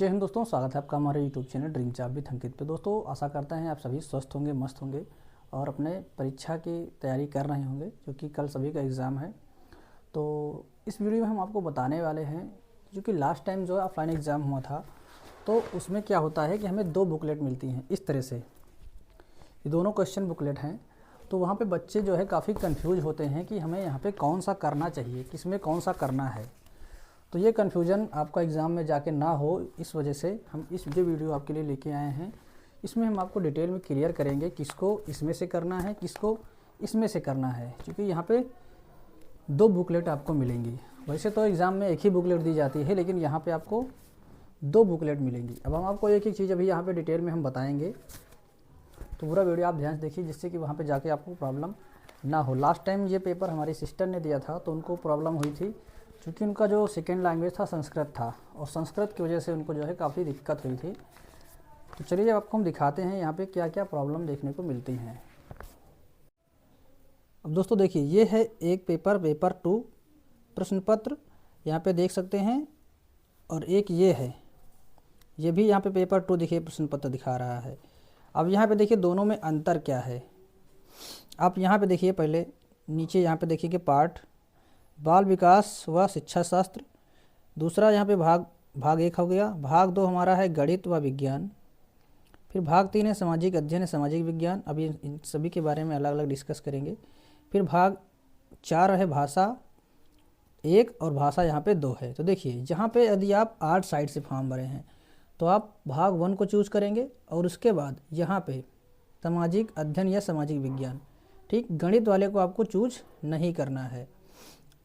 जय हिंद दोस्तों, स्वागत है आपका हमारे YouTube channel dream job with Ankit पे। दोस्तों आशा करते हैं आप सभी स्वस्थ होंगे, मस्त होंगे और अपने परीक्षा की तैयारी कर रहे होंगे, क्योंकि कल सभी का एग्ज़ाम है। तो इस वीडियो में हम आपको बताने वाले हैं, क्योंकि लास्ट टाइम जो ऑफलाइन एग्ज़ाम हुआ था तो उसमें क्या होता है कि हमें 2 बुकलेट मिलती हैं इस तरह से। ये दोनों क्वेश्चन बुकलेट हैं, तो वहाँ पे बच्चे जो है काफ़ी कंफ्यूज होते हैं कि हमें यहाँ पे कौन सा करना चाहिए, किस में कौन सा करना है। तो ये कन्फ्यूज़न आपका एग्ज़ाम में जाके ना हो, इस वजह से हम इस जो वीडियो आपके लिए लेके आए हैं, इसमें हम आपको डिटेल में क्लियर करेंगे किसको इसमें से करना है, किसको इसमें से करना है। क्योंकि यहाँ पे 2 बुकलेट आपको मिलेंगी। वैसे तो एग्ज़ाम में एक ही बुकलेट दी जाती है, लेकिन यहाँ पे आपको 2 बुकलेट मिलेंगी। अब हम आपको एक एक चीज़ अभी यहाँ पर डिटेल में हम बताएँगे, तो पूरा वीडियो आप ध्यान से देखिए, जिससे कि वहाँ पर जाके आपको प्रॉब्लम ना हो। लास्ट टाइम ये पेपर हमारी सिस्टर ने दिया था तो उनको प्रॉब्लम हुई थी, क्योंकि उनका जो सेकेंड लैंग्वेज था संस्कृत था, और संस्कृत की वजह से उनको जो है काफ़ी दिक्कत हुई थी। तो चलिए अब आपको हम दिखाते हैं यहाँ पे क्या क्या प्रॉब्लम देखने को मिलती हैं। अब दोस्तों देखिए, ये है एक पेपर 2 प्रश्न पत्र, यहाँ पे देख सकते हैं। और एक ये है, ये भी यहाँ पे पेपर 2 देखिए प्रश्न पत्र दिखा रहा है। अब यहाँ पे देखिए दोनों में अंतर क्या है। आप यहाँ पे देखिए, पहले नीचे यहाँ पे देखिए कि पार्ट बाल विकास व शिक्षा शास्त्र, दूसरा यहाँ पे भाग 1 हो गया। भाग 2 हमारा है गणित व विज्ञान। फिर भाग 3 है सामाजिक अध्ययन, सामाजिक विज्ञान। अभी इन सभी के बारे में अलग अलग डिस्कस करेंगे। फिर भाग 4 है भाषा 1 और भाषा यहाँ पे 2 है। तो देखिए, जहाँ पे यदि आप आर्ट साइड से फॉर्म भरे हैं तो आप भाग 1 को चूज़ करेंगे, और उसके बाद यहाँ पे सामाजिक अध्ययन या सामाजिक विज्ञान। ठीक, गणित वाले को आपको चूज नहीं करना है।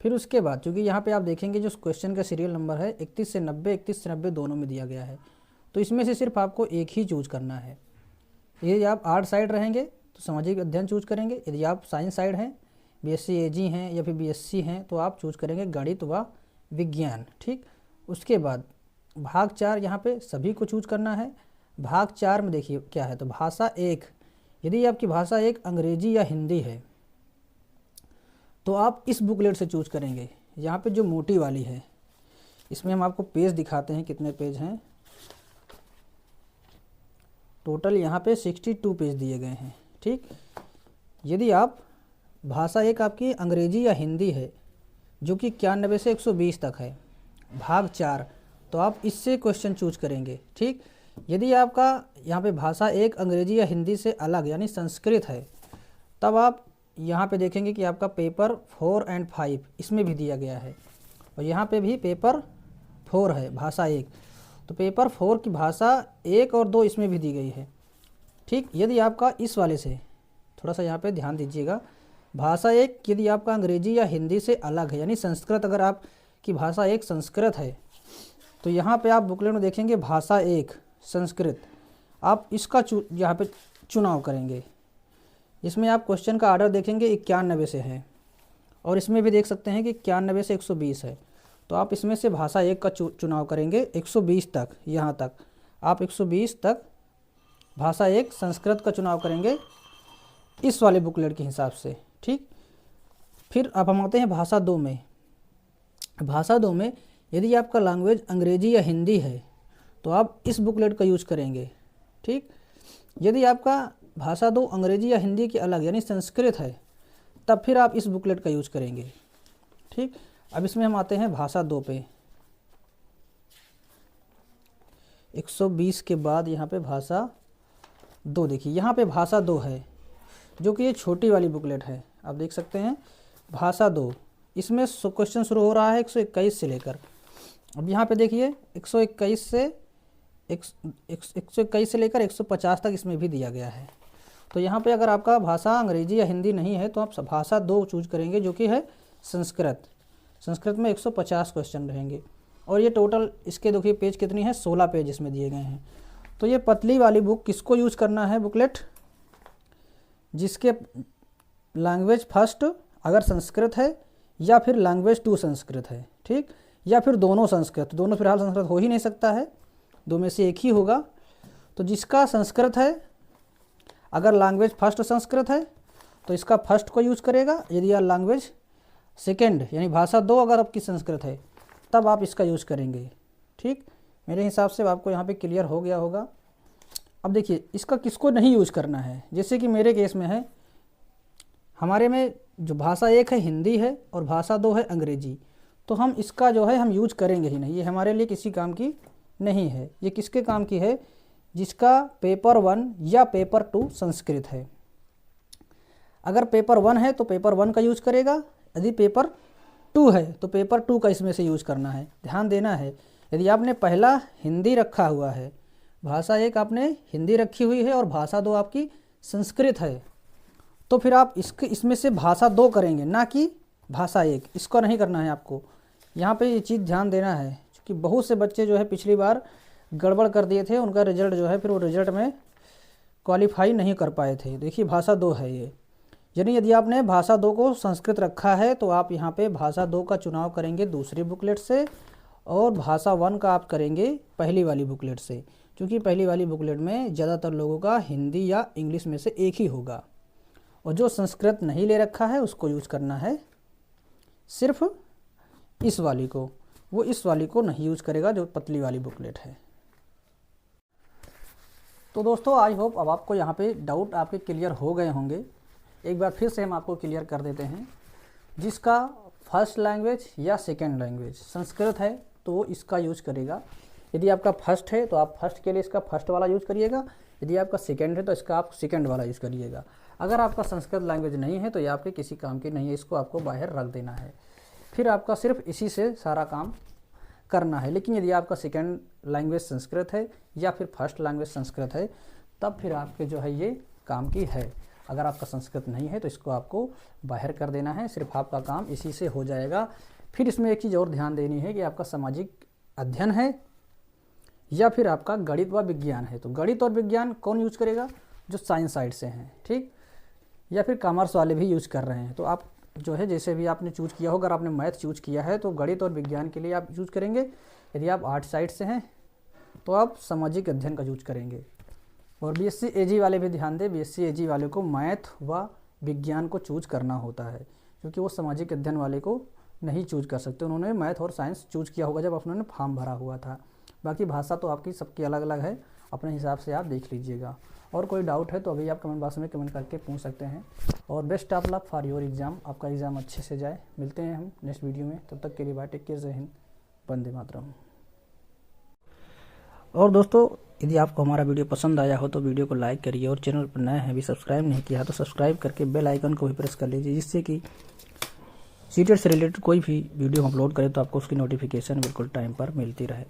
फिर उसके बाद, क्योंकि यहाँ पे आप देखेंगे जो क्वेश्चन का सीरियल नंबर है 31 से 90 दोनों में दिया गया है, तो इसमें से सिर्फ आपको एक ही चूज करना है। यदि आप आर्ट साइड रहेंगे तो सामाजिक अध्ययन चूज करेंगे, यदि आप साइंस साइड हैं, बीएससी एजी हैं या फिर बीएससी हैं, तो आप चूज करेंगे गणित व विज्ञान। ठीक, उसके बाद भाग 4 यहाँ पे सभी को चूज करना है। भाग 4 में देखिए क्या है, तो भाषा 1, यदि आपकी भाषा 1 अंग्रेजी या हिंदी है तो आप इस बुकलेट से चूज करेंगे। यहाँ पे जो मोटी वाली है, इसमें हम आपको पेज दिखाते हैं कितने पेज हैं। टोटल यहाँ पे 62 पेज दिए गए हैं। ठीक, यदि आप भाषा 1 आपकी अंग्रेजी या हिंदी है, जो कि 91 से 120 तक है, भाग 4, तो आप इससे क्वेश्चन चूज करेंगे। ठीक, यदि आपका यहाँ पे भाषा 1 अंग्रेजी या हिंदी से अलग यानी संस्कृत है, तब आप यहाँ पे देखेंगे कि आपका पेपर 4 और 5 इसमें भी दिया गया है, और यहाँ पे भी पेपर 4 है भाषा 1, तो पेपर 4 की भाषा 1 और 2 इसमें भी दी गई है। ठीक, यदि आपका इस वाले से थोड़ा सा यहाँ पे ध्यान दीजिएगा, भाषा 1 यदि आपका अंग्रेजी या हिंदी से अलग है यानी संस्कृत, अगर आपकी भाषा 1 संस्कृत है, तो यहाँ पे आप बुकलेट में देखेंगे भाषा 1 संस्कृत, आप इसका यहाँ पे चुनाव करेंगे। इसमें आप क्वेश्चन का आर्डर देखेंगे 91 से है, और इसमें भी देख सकते हैं कि 91 से 120 है, तो आप इसमें से भाषा 1 का चुनाव करेंगे 120 तक। यहाँ तक आप 120 तक भाषा 1 संस्कृत का चुनाव करेंगे इस वाले बुकलेट के हिसाब से। ठीक, फिर अब हम आते हैं भाषा 2 में। भाषा 2 में यदि आपका लैंग्वेज अंग्रेजी या हिंदी है तो आप इस बुकलेट का यूज करेंगे। ठीक, यदि आपका भाषा 2 अंग्रेजी या हिंदी के अलग यानी संस्कृत है, तब फिर आप इस बुकलेट का यूज करेंगे। ठीक, अब इसमें हम आते हैं भाषा 2 पे। 120 के बाद यहाँ पे भाषा 2, देखिए यहाँ पे भाषा 2 है, जो कि ये छोटी वाली बुकलेट है। आप देख सकते हैं भाषा 2, इसमें क्वेश्चन शुरू हो रहा है 121 से लेकर। अब यहाँ पे देखिए 121 से लेकर 150 तक इसमें भी दिया गया है। तो यहाँ पे अगर आपका भाषा अंग्रेजी या हिंदी नहीं है तो आप भाषा 2 चूज करेंगे, जो कि है संस्कृत। संस्कृत में 150 क्वेश्चन रहेंगे, और ये टोटल इसके देखिए पेज कितनी है, 16 पेज इसमें दिए गए हैं। तो ये पतली वाली बुक किसको यूज करना है, बुकलेट जिसके लैंग्वेज फर्स्ट अगर संस्कृत है या फिर लैंग्वेज 2 संस्कृत है। ठीक, या फिर दोनों संस्कृत, दोनों फिलहाल संस्कृत हो ही नहीं सकता है, 2 में से एक ही होगा। तो जिसका संस्कृत है, अगर लैंग्वेज फर्स्ट संस्कृत है तो इसका फर्स्ट को यूज करेगा। यदि यार लैंग्वेज सेकेंड यानी भाषा 2 अगर आपकी संस्कृत है, तब आप इसका यूज करेंगे। ठीक, मेरे हिसाब से आपको यहाँ पे क्लियर हो गया होगा। अब देखिए इसका किसको नहीं यूज करना है, जैसे कि मेरे केस में है, हमारे में जो भाषा 1 है हिंदी है और भाषा 2 है अंग्रेजी, तो हम इसका जो है हम यूज करेंगे ही नहीं, ये हमारे लिए किसी काम की नहीं है। ये किसके काम की है, जिसका पेपर 1 या पेपर 2 संस्कृत है। अगर पेपर 1 है तो पेपर 1 का यूज करेगा, यदि पेपर 2 है तो पेपर 2 का इसमें से यूज करना है। ध्यान देना है, यदि आपने पहला हिंदी रखा हुआ है, भाषा 1 आपने हिंदी रखी हुई है और भाषा 2 आपकी संस्कृत है, तो फिर आप इसमें से भाषा 2 करेंगे, ना कि भाषा 1। इसको नहीं करना है आपको। यहाँ पे ये चीज़ ध्यान देना है, क्योंकि बहुत से बच्चे जो है पिछली बार गड़बड़ कर दिए थे, उनका रिजल्ट जो है फिर वो रिजल्ट में क्वालिफाई नहीं कर पाए थे। देखिए भाषा 2 है ये, यानी यदि आपने भाषा 2 को संस्कृत रखा है तो आप यहाँ पे भाषा 2 का चुनाव करेंगे दूसरी बुकलेट से, और भाषा 1 का आप करेंगे पहली वाली बुकलेट से, क्योंकि पहली वाली बुकलेट में ज़्यादातर लोगों का हिंदी या इंग्लिश में से एक ही होगा। और जो संस्कृत नहीं ले रखा है उसको यूज करना है सिर्फ इस वाली को, वो इस वाली को नहीं यूज करेगा जो पतली वाली बुकलेट है। तो दोस्तों आई होप अब आपको यहाँ पे डाउट आपके क्लियर हो गए होंगे। एक बार फिर से हम आपको क्लियर कर देते हैं। जिसका फर्स्ट लैंग्वेज या सेकंड लैंग्वेज संस्कृत है तो इसका यूज करेगा। यदि आपका फर्स्ट है तो आप फर्स्ट के लिए इसका फर्स्ट वाला यूज करिएगा, यदि आपका सेकंड है तो इसका आप सेकंड वाला यूज करिएगा। अगर आपका संस्कृत लैंग्वेज नहीं है तो ये आपके किसी काम की नहीं है, इसको आपको बाहर रख देना है। फिर आपका सिर्फ इसी से सारा काम करना है। लेकिन यदि आपका सेकंड लैंग्वेज संस्कृत है या फिर फर्स्ट लैंग्वेज संस्कृत है, तब फिर आपके जो है ये काम की है। अगर आपका संस्कृत नहीं है तो इसको आपको बाहर कर देना है, सिर्फ आपका काम इसी से हो जाएगा। फिर इसमें एक चीज़ और ध्यान देनी है कि आपका सामाजिक अध्ययन है या फिर आपका गणित व विज्ञान है। तो गणित और विज्ञान कौन यूज करेगा, जो साइंस साइड से हैं, ठीक, या फिर कॉमर्स वाले भी यूज कर रहे हैं। तो आप जो है जैसे भी आपने चूज किया हो, अगर आपने मैथ चूज किया है तो गणित और विज्ञान के लिए आप यूज करेंगे। यदि आप आर्ट साइड से हैं तो आप सामाजिक अध्ययन का यूज करेंगे। और बीएससी एजी वाले भी ध्यान दें, बीएससी एजी वाले को मैथ व विज्ञान को चूज करना होता है, क्योंकि वो सामाजिक अध्ययन वाले को नहीं चूज कर सकते। उन्होंने मैथ और साइंस चूज किया होगा जब उन्होंने फॉर्म भरा हुआ था। बाकी भाषा तो आपकी सबकी अलग अलग है, अपने हिसाब से आप देख लीजिएगा। और कोई डाउट है तो अभी आप कमेंट बॉक्स में कमेंट करके पूछ सकते हैं। और best of luck for your exam, आपका एग्ज़ाम अच्छे से जाए। मिलते हैं हम नेक्स्ट वीडियो में, तब तक के लिए बाय, टेक केयर, जय हिंद, वंदे मातरम। और दोस्तों यदि आपको हमारा वीडियो पसंद आया हो तो वीडियो को लाइक करिए, और चैनल पर नए हैं अभी सब्सक्राइब नहीं किया तो सब्सक्राइब करके बेल आइकन को भी प्रेस कर लीजिए, जिससे कि सीटेट से रिलेटेड कोई भी वीडियो हम अपलोड करें तो आपको उसकी नोटिफिकेशन बिल्कुल टाइम पर मिलती रहे।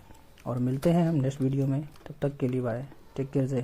और मिलते हैं हम नेक्स्ट वीडियो में, तब तक के लिए बाय, टेक केयर, जय हिंद।